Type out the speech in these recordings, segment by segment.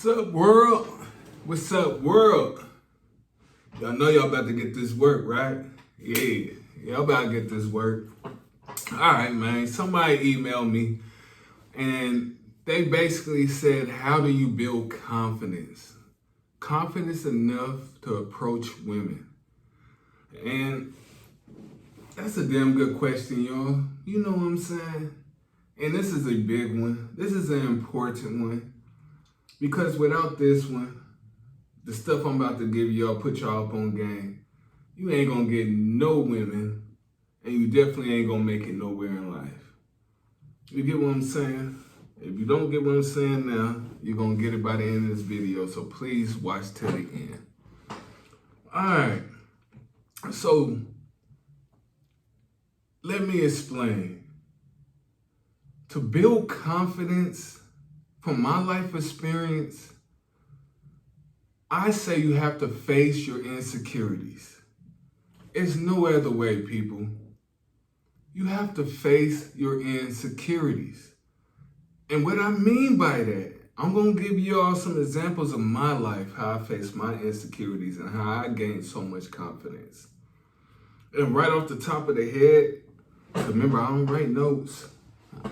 What's up, world? What's up, world? Y'all know y'all about to get this work, right? Yeah, y'all about to get this work. All right, man. Somebody emailed me and they basically said, how do you build confidence? Confidence enough to approach women. And that's a damn good question, y'all. You know what I'm saying? And this is a big one. This is an important one. Because without this one, the stuff I'm about to give y'all, put y'all up on game. You ain't gonna get no women, and you definitely ain't gonna make it nowhere in life. You get what I'm saying? If you don't get what I'm saying now, you're gonna get it by the end of this video. So please watch till the end. Alright. So let me explain. To build confidence, from my life experience, I say you have to face your insecurities. It's no other way, people. You have to face your insecurities. And what I mean by that, I'm going to give y'all some examples of my life, how I faced my insecurities and how I gained so much confidence. And right off the top of the head, remember, I don't write notes.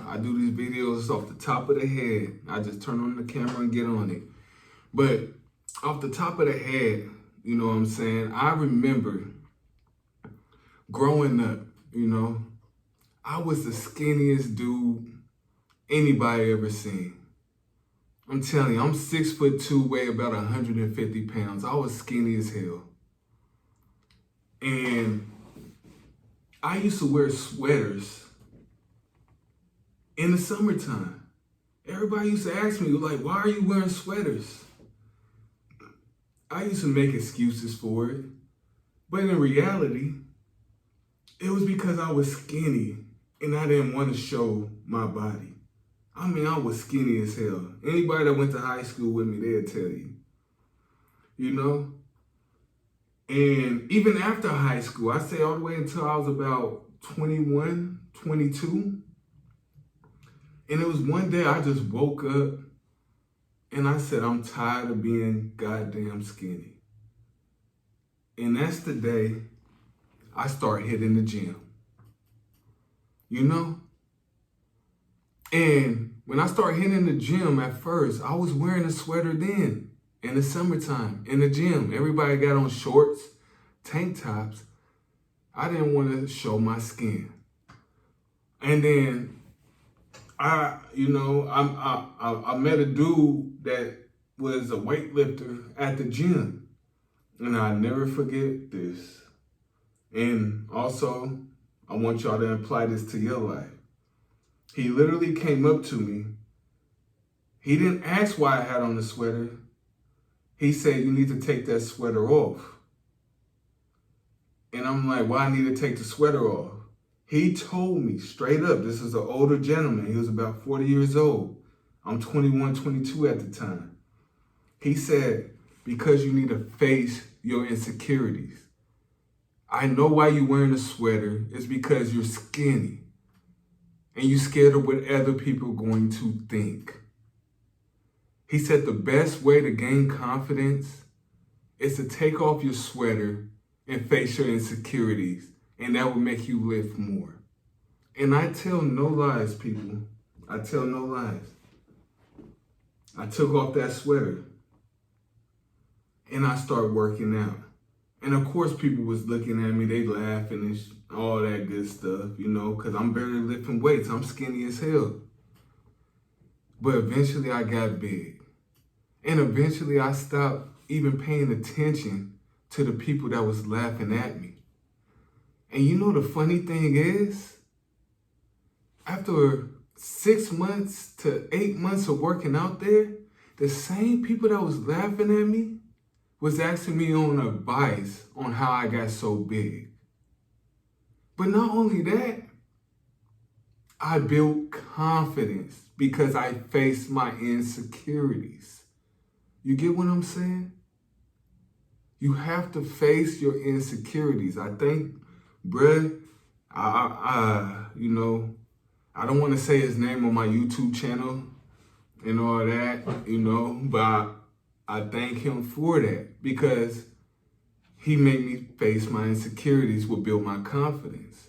I do these videos off the top of the head. I just turn on the camera and get on it. But off the top of the head, you know what I'm saying? I remember growing up, I was the skinniest dude anybody ever seen. I'm telling you, I'm 6'2", weigh about 150 pounds. I was skinny as hell. And I used to wear sweaters in the summertime. Everybody used to ask me, like, why are you wearing sweaters? I used to make excuses for it. But in reality, it was because I was skinny and I didn't want to show my body. I mean, I was skinny as hell. Anybody that went to high school with me, they'll tell you. And even after high school, I say all the way until I was about 21, 22. And it was one day I just woke up and I said, I'm tired of being goddamn skinny. And that's the day I start hitting the gym. And when I started hitting the gym at first, I was wearing a sweater then in the summertime in the gym. Everybody got on shorts, tank tops. I didn't want to show my skin. And then I met a dude that was a weightlifter at the gym. And I'll never forget this. And also, I want y'all to apply this to your life. He literally came up to me. He didn't ask why I had on the sweater. He said, you need to take that sweater off. And I'm like, why I need to take the sweater off? He told me straight up, this is an older gentleman. He was about 40 years old. I'm 21, 22 at the time. He said, because you need to face your insecurities. I know why you're wearing a sweater. It's because you're skinny. And you're scared of what other people are going to think. He said the best way to gain confidence is to take off your sweater and face your insecurities. And that will make you lift more. And I tell no lies, people. I tell no lies. I took off that sweater. And I started working out. And of course, people was looking at me. They laughing and all that good stuff, because I'm barely lifting weights. I'm skinny as hell. But eventually, I got big. And eventually, I stopped even paying attention to the people that was laughing at me. And the funny thing is, after 6 months to 8 months of working out there, the same people that was laughing at me was asking me on advice on how I got so big. But not only that, I built confidence because I faced my insecurities. You get what I'm saying? You have to face your insecurities. I think, bruh, I don't want to say his name on my YouTube channel and all that, but I thank him for that because he made me face my insecurities, what built my confidence.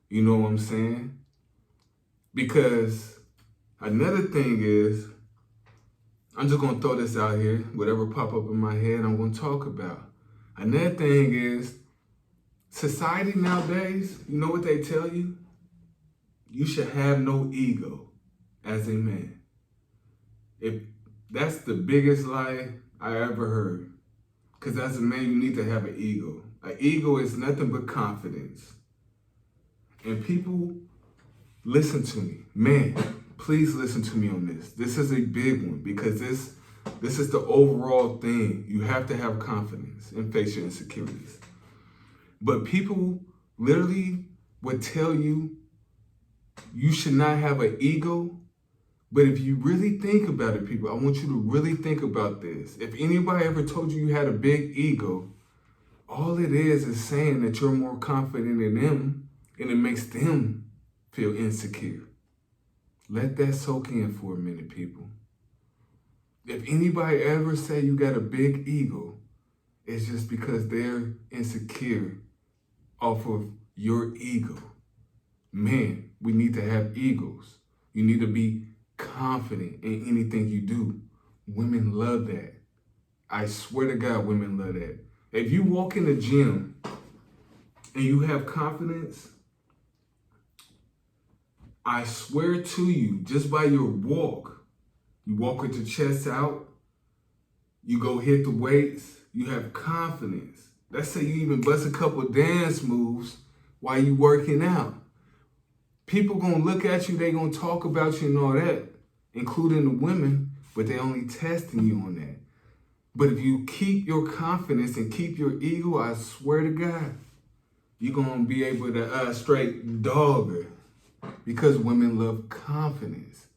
You know what I'm saying? Because another thing is, I'm just going to throw this out here. Whatever pop up in my head, I'm going to talk about. Another thing is, society nowadays, you know what they tell you? You should have no ego as a man. If that's the biggest lie I ever heard. Because as a man, you need to have an ego. An ego is nothing but confidence. And people, listen to me. Man, please listen to me on this. This is a big one because this is the overall thing. You have to have confidence and face your insecurities. But people literally would tell you you should not have an ego. But if you really think about it, people, I want you to really think about this. If anybody ever told you you had a big ego, all it is saying that you're more confident in them and it makes them feel insecure. Let that soak in for a minute, people. If anybody ever say you got a big ego, it's just because they're insecure off of your ego. Man, we need to have egos. You need to be confident in anything you do. Women love that. I swear to God, women love that. If you walk in the gym and you have confidence, I swear to you, just by your walk, you walk with your chest out, you go hit the weights, you have confidence. Let's say you even bust a couple dance moves while you working out. People gonna look at you, they gonna talk about you and all that, including the women, but they only testing you on that. But if you keep your confidence and keep your ego, I swear to God, you're gonna be able to straight dog her because women love confidence.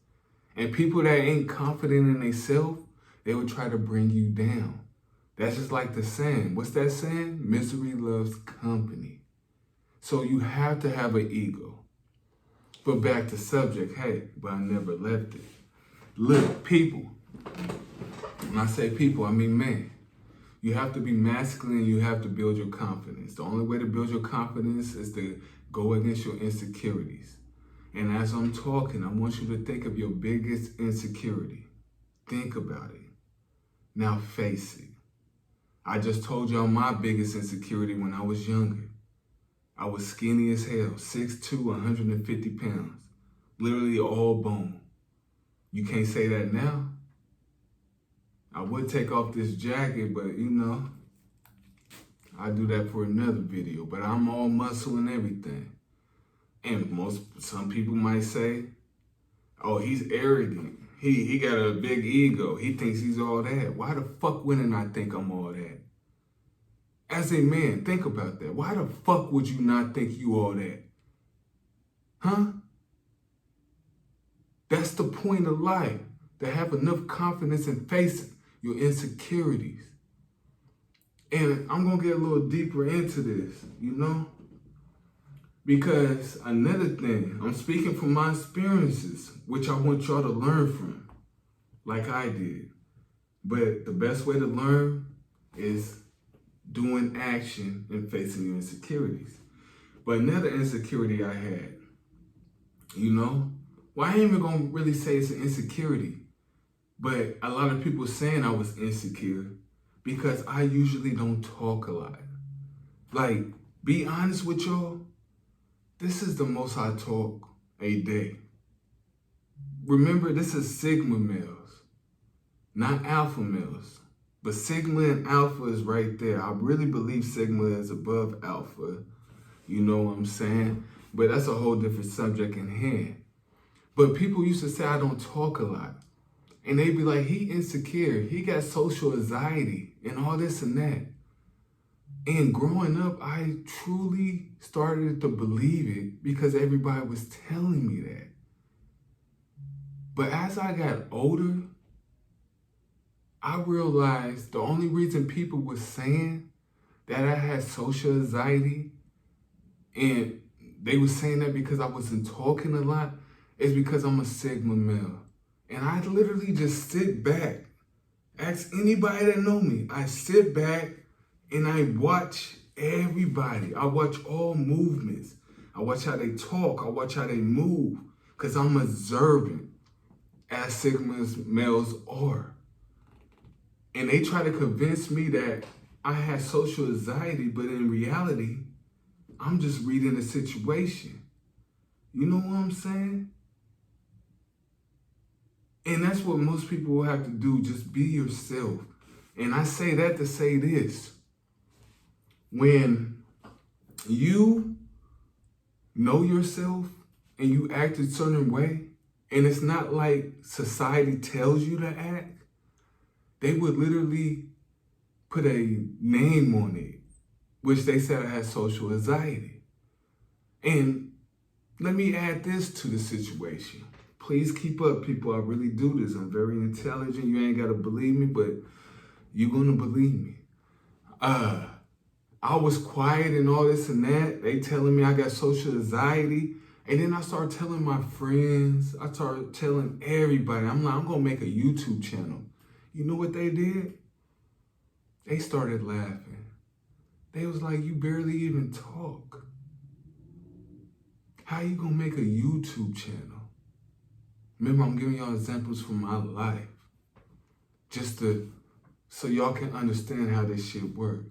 And people that ain't confident in themselves, they will try to bring you down. That's just like the saying. What's that saying? Misery loves company. So you have to have an ego. But back to subject, hey, but I never left it. Look, people, when I say people, I mean man. You have to be masculine, you have to build your confidence. The only way to build your confidence is to go against your insecurities. And as I'm talking, I want you to think of your biggest insecurity. Think about it. Now face it. I just told y'all my biggest insecurity when I was younger. I was skinny as hell, 6'2", 150 pounds, literally all bone. You can't say that now. I would take off this jacket, but you know, I do that for another video, but I'm all muscle and everything. And some people might say, oh, he's arrogant. He got a big ego. He thinks he's all that. Why the fuck wouldn't I think I'm all that? As a man, think about that. Why the fuck would you not think you all that? Huh? That's the point of life. To have enough confidence in facing your insecurities. And I'm going to get a little deeper into this, you know? Because another thing, I'm speaking from my experiences, which I want y'all to learn from, like I did. But the best way to learn is doing action and facing your insecurities. But another insecurity I had, you know, well, I ain't even gonna really say it's an insecurity, but a lot of people saying I was insecure because I usually don't talk a lot. Like, be honest with y'all, this is the most I talk a day. Remember, this is Sigma males, not alpha males. But Sigma and Alpha is right there. I really believe Sigma is above Alpha. You know what I'm saying? But that's a whole different subject in hand. But people used to say I don't talk a lot. And they'd be like, he insecure. He got social anxiety and all this and that. And growing up, I truly started to believe it because everybody was telling me that. But as I got older, I realized the only reason people were saying that I had social anxiety and they were saying that because I wasn't talking a lot is because I'm a Sigma male. And I literally just sit back Ask anybody that know me. I sit back and I watch everybody. I watch all movements. I watch how they talk. I watch how they move. Because I'm observant, as Sigma's males are. And they try to convince me that I had social anxiety, but in reality, I'm just reading the situation. You know what I'm saying? And that's what most people will have to do, just be yourself. And I say that to say this. When you know yourself and you act a certain way, and it's not like society tells you to act, they would literally put a name on it, which they said I had social anxiety. And let me add this to the situation. Please keep up, people. I really do this. I'm very intelligent. You ain't got to believe me, but you're going to believe me. I was quiet and all this and that. They telling me I got social anxiety. And then I started telling my friends. I started telling everybody. I'm like, I'm going to make a YouTube channel. You know what they did? They started laughing. They was like, you barely even talk. How you going to make a YouTube channel? Remember, I'm giving y'all examples from my life. Just so y'all can understand how this shit works.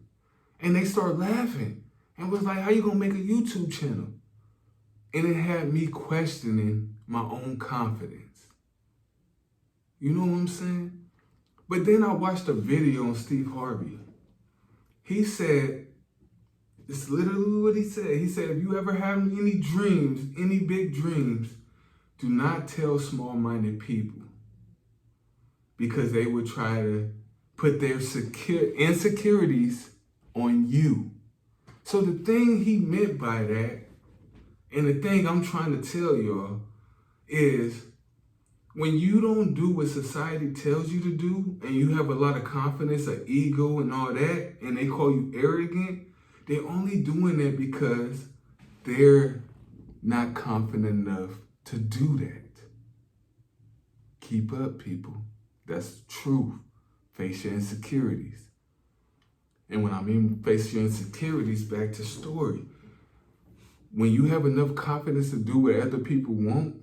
And they started laughing and was like, how you gonna make a YouTube channel? And it had me questioning my own confidence. You know what I'm saying? But then I watched a video on Steve Harvey. He said, it's literally what he said. He said, if you ever have any dreams, any big dreams, do not tell small-minded people, because they would try to put their insecurities on you. So the thing he meant by that, and the thing I'm trying to tell y'all, is when you don't do what society tells you to do, and you have a lot of confidence, an ego and all that, and they call you arrogant, they're only doing that because they're not confident enough to do that. Keep up, people. That's truth. Face your insecurities. And when I mean face your insecurities, back to story. When you have enough confidence to do what other people want,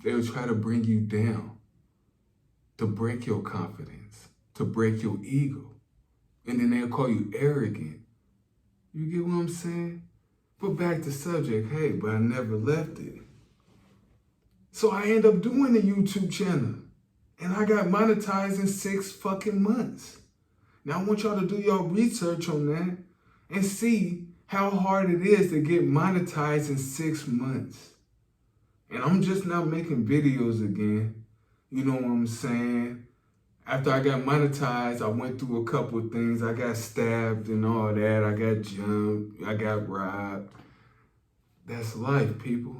they'll try to bring you down, to break your confidence, to break your ego. And then they'll call you arrogant. You get what I'm saying? But back to subject, hey, but I never left it. So I end up doing a YouTube channel. And I got monetized in 6 fucking months. Now I want y'all to do your research on that and see how hard it is to get monetized in 6 months. And I'm just now making videos again. You know what I'm saying? After I got monetized, I went through a couple of things. I got stabbed and all that. I got jumped. I got robbed. That's life, people.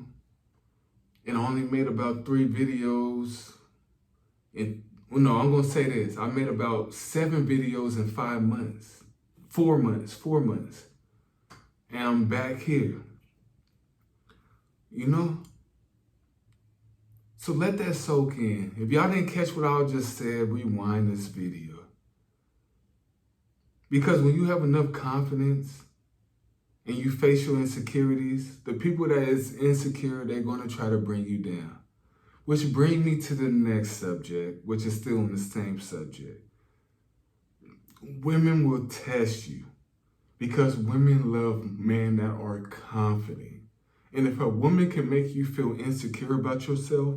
And I only made about 3 videos. And well, no, I'm gonna say this. I made about 7 videos in 5 months. 4 months. And I'm back here. You know? So let that soak in. If y'all didn't catch what I just said, rewind this video. Because when you have enough confidence and you face your insecurities, the people that is insecure, they're gonna try to bring you down. Which brings me to the next subject, which is still on the same subject. Women will test you because women love men that are confident. And if a woman can make you feel insecure about yourself,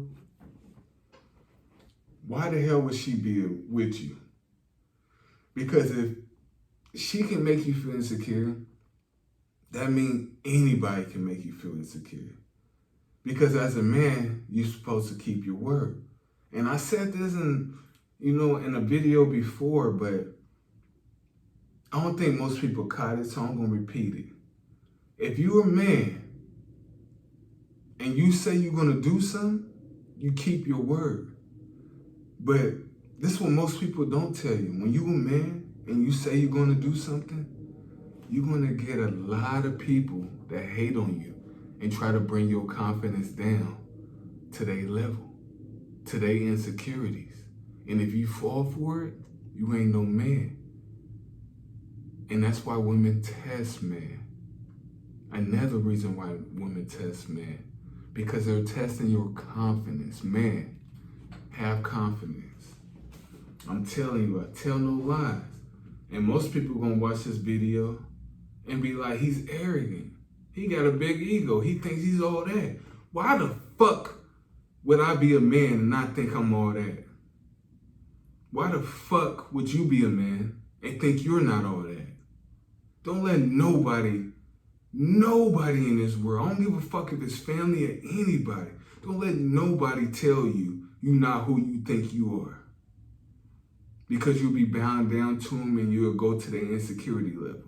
why the hell would she be with you? Because if she can make you feel insecure, that means anybody can make you feel insecure. Because as a man, you're supposed to keep your word. And I said this in a video before, but I don't think most people caught it, so I'm going to repeat it. If you're a man and you say you're going to do something, you keep your word. But this is what most people don't tell you. When you're a man and you say you're going to do something, you're going to get a lot of people that hate on you and try to bring your confidence down to their level, to their insecurities. And if you fall for it, you ain't no man. And that's why women test men. Another reason why women test men, because they're testing your confidence. Man, have confidence. I'm telling you, I tell no lies. And most people gonna watch this video and be like, he's arrogant. He got a big ego. He thinks he's all that. Why the fuck would I be a man and not think I'm all that? Why the fuck would you be a man and think you're not all that? Don't let nobody in this world, I don't give a fuck if it's family or anybody, don't let nobody tell you you're not who you think you are. Because you'll be bound down to them and you'll go to the insecurity level.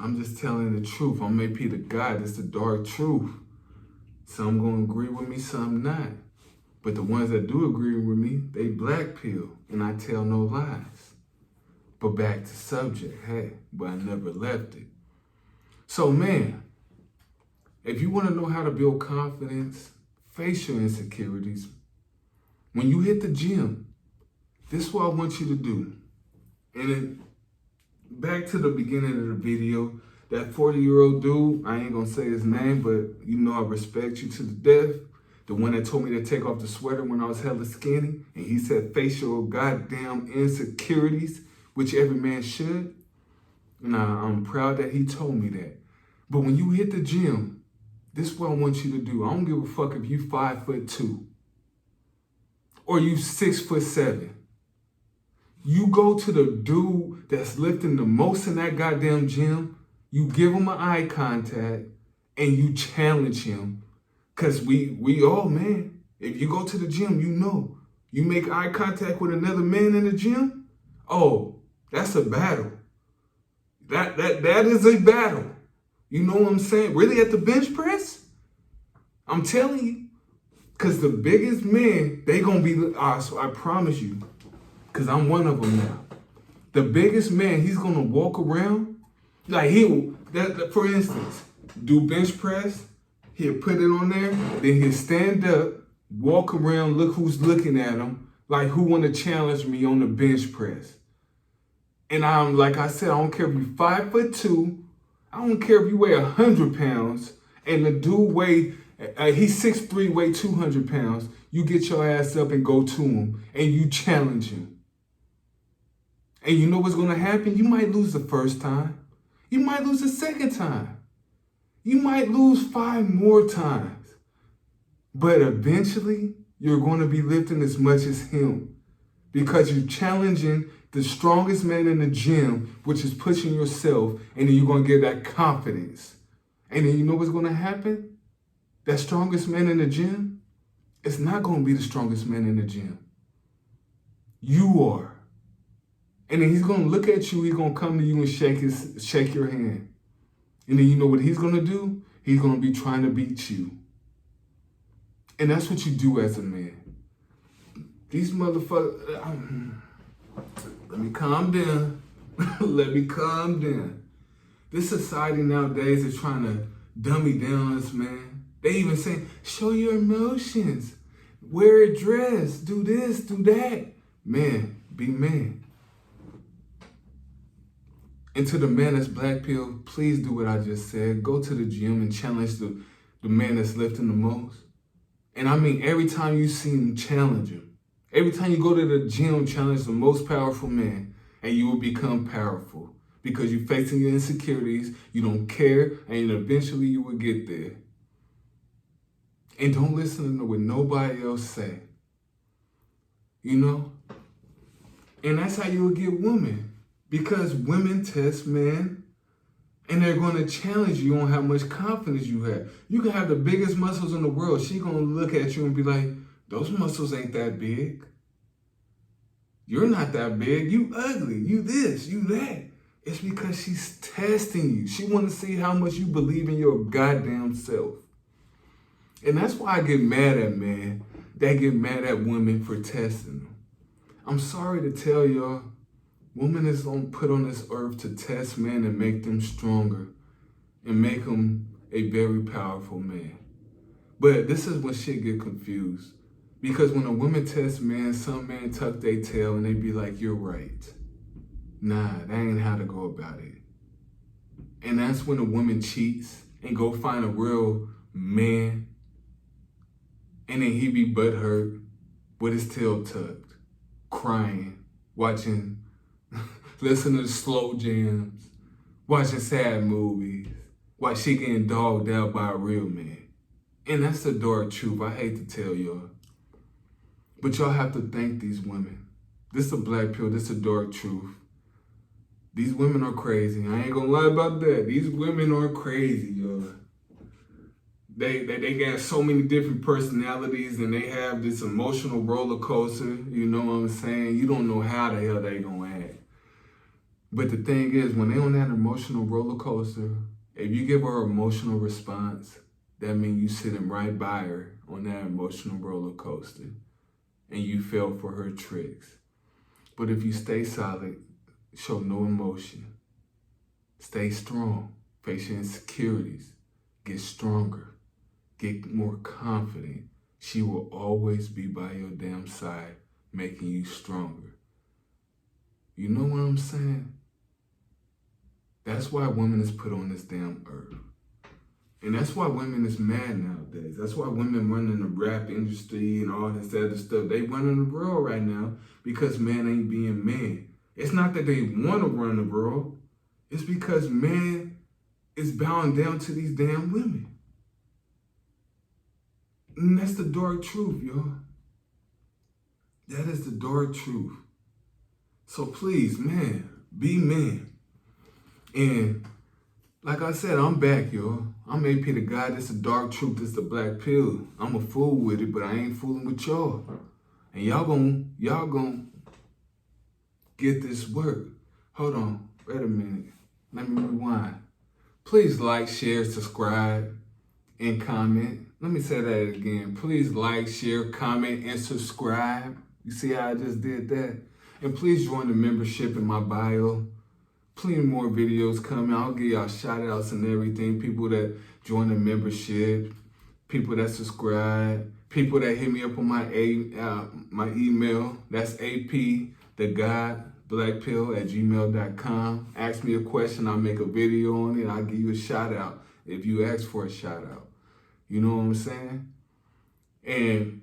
I'm just telling the truth. I'm A.P the God. It's the dark truth. Some gonna agree with me, some not. But the ones that do agree with me, they BlackPill, and I tell no lies. But back to subject, hey, but I never left it. So man, if you wanna know how to build confidence, face your insecurities. When you hit the gym, this is what I want you to do. And then back to the beginning of the video, that 40-year-old dude, I ain't gonna say his name, but you know I respect you to the death. The one that told me to take off the sweater when I was hella skinny. And he said, face your goddamn insecurities, which every man should. And I'm proud that he told me that. But when you hit the gym, this is what I want you to do. I don't give a fuck if you 5'2" or you 6'7". You go to the dude that's lifting the most in that goddamn gym, you give him an eye contact, and you challenge him. Cause we all, man, if you go to the gym, you know, you make eye contact with another man in the gym, oh, that's a battle. That is a battle. You know what I'm saying? Really at the bench press? I'm telling you. Cause the biggest men, they gonna be, so I promise you, cause I'm one of them now. The biggest man, he's gonna walk around, like for instance, do bench press, he'll put it on there, then he'll stand up, walk around, look who's looking at him, like who wanna challenge me on the bench press. And I'm, like I said, I don't care if you're 5'2", I don't care if you weigh 100 pounds, and the dude he's 6'3", weigh 200 pounds, you get your ass up and go to him, and you challenge him. And you know what's gonna happen? You might lose the first time. You might lose the second time. You might lose 5 more times. But eventually, you're gonna be lifting as much as him. Because you're challenging the strongest man in the gym, which is pushing yourself, and then you're gonna get that confidence. And then you know what's gonna happen? That strongest man in the gym, it's not gonna be the strongest man in the gym. You are. And then he's gonna look at you, he's gonna come to you and shake your hand. And then you know what he's gonna do? He's gonna be trying to beat you. And that's what you do as a man. These motherfuckers, let me calm down. Let me calm down. This society nowadays is trying to dummy down us, man. They even say, show your emotions. Wear a dress, do this, do that. Man, be man. And to the man that's BlackPill, please do what I just said. Go to the gym and challenge the man that's lifting the most. And I mean, every time you see him, challenge him. Every time you go to the gym, challenge the most powerful man, and you will become powerful. Because you're facing your insecurities, you don't care, and eventually you will get there. And don't listen to what nobody else say. You know? And that's how you will get women. Because women test men, and they're going to challenge you on how much confidence you have. You can have the biggest muscles in the world. She's going to look at you and be like, those muscles ain't that big. You're not that big. You ugly. You this, you that. It's because she's testing you. She wants to see how much you believe in your goddamn self. And that's why I get mad at men that get mad at women for testing them. I'm sorry to tell y'all, women is put on this earth to test men and make them stronger and make them a very powerful man. But this is when shit get confused. Because when a woman tests men, some men tuck their tail and they be like, you're right. Nah, that ain't how to go about it. And that's when a woman cheats and go find a real man, and then he be butthurt with his tail tucked, crying, watching, listening to slow jams, watching sad movies, while she getting dogged out by a real man. And that's the dark truth. I hate to tell y'all. But y'all have to thank these women. This is a black pill. This is a dark truth. These women are crazy. I ain't gonna lie about that. These women are crazy, y'all. They got so many different personalities and they have this emotional roller coaster. You know what I'm saying? You don't know how the hell they gonna act. But the thing is, when they on that emotional roller coaster, if you give her an emotional response, that means you sitting right by her on that emotional roller coaster and you fell for her tricks. But if you stay solid, show no emotion, stay strong, face your insecurities, get stronger, get more confident, she will always be by your damn side, making you stronger. You know what I'm saying? That's why women is put on this damn earth. And that's why women is mad nowadays. That's why women running the rap industry and all this other stuff. They running the world right now because men ain't being men. It's not that they want to run the world. It's because man is bowing down to these damn women. And that's the dark truth, y'all. That is the dark truth. So please, man, be men. And like I said, I'm back, y'all. I'm A.P the God. This is the dark truth. This is the black pill. I'm a fool with it, but I ain't fooling with y'all. And y'all gon' get this work. Hold on. Wait a minute. Let me rewind. Please like, share, subscribe, and comment. Let me say that again. Please like, share, comment, and subscribe. You see how I just did that? And please join the membership in my bio. Plenty more videos coming. I'll give y'all shout outs and everything. People that join the membership, people that subscribe, people that hit me up on my email. That's AP The God BlackPill@gmail.com. Ask me a question, I'll make a video on it. I'll give you a shout out if you ask for a shout out. You know what I'm saying? And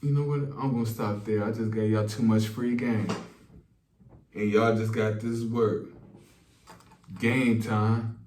you know what? I'm gonna stop there. I just gave y'all too much free game. And y'all just got this work. Game time.